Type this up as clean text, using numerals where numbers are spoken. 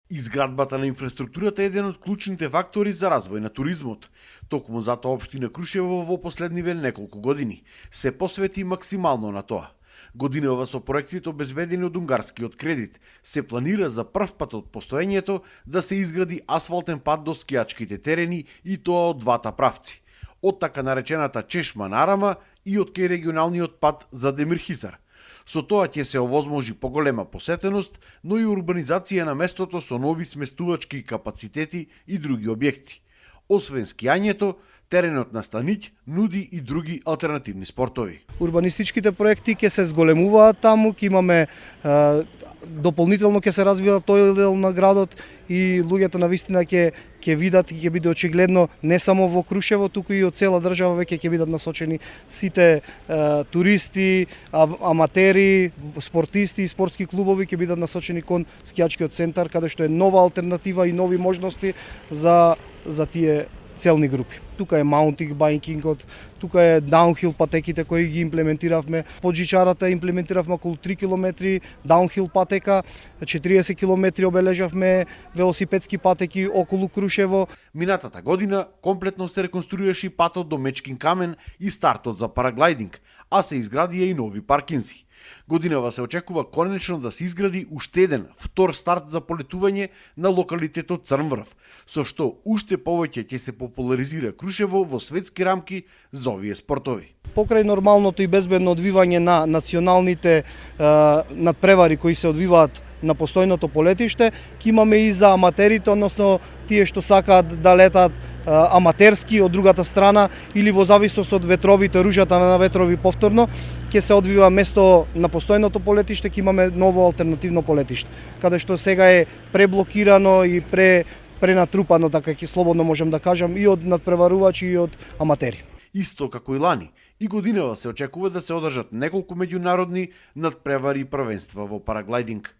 Изградбата на инфраструктурата е еден од клучните фактори за развој на туризмот. Токму затоа општина Крушево во последниве неколку години се посвети максимално на тоа. Годинава со проектите обезбедени од унгарскиот кредит се планира за прв пат од постоењето да се изгради асфалтен пат до скијачките терени и тоа од двата правци. Од така наречената чешма на Арама и од кај регионалниот пат за Демирхизар. Со тоа ќе се овозможи поголема посетеност, но и урбанизација на местото со нови сместувачки капацитети и други објекти. Освен скијањето, теренот на Станиќ нуди и други алтернативни спортови. Урбанистичките проекти ќе се зголемуваат таму, ќе имаме дополнително ќе се развива тој дел на градот и луѓето на вистина ќе видат и ќе биде очигледно не само во Крушево, туку и од цела држава веќе ќе бидат насочени сите туристи, аматери, спортисти и спортски клубови ќе бидат насочени кон скијачкиот центар, каде што е нова алтернатива и нови можности за тие целни групи. Тука е маунтинг байкингот, тука е даунхил патеките кои ги имплементиравме. Под жичарата имплементиравме околу 3 км даунхил патека, 40 км обележавме велосипедски патеки околу Крушево. Минатата година комплетно се реконструираше патот до Мечкин камен и стартот за параглайдинг, а се изградија и нови паркинзи. Годинава се очекува конечно да се изгради уште еден втор старт за полетување на локалитетот Црнврв, со што уште повеќе ќе се популаризира Крушево во светски рамки за овие спортови. Покрај нормалното и безбедно одвивање на националните надпревари кои се одвиваат на постојното полетиште, ќе имаме и за аматерите, односно тие што сакаат да летат аматерски од другата страна или во зависност од ветровите, ружјата на ветрови повторно, ќе се одвива место на постојното полетиште, ќе имаме ново алтернативно полетиште, каде што сега е преблокирано и пренатрупано, така ќе слободно можам да кажам, и од надпреварувачи и од аматери. Исто како и лани, и годинава се очекува да се одржат неколку меѓународни надпревари и првенства во параглайдинг.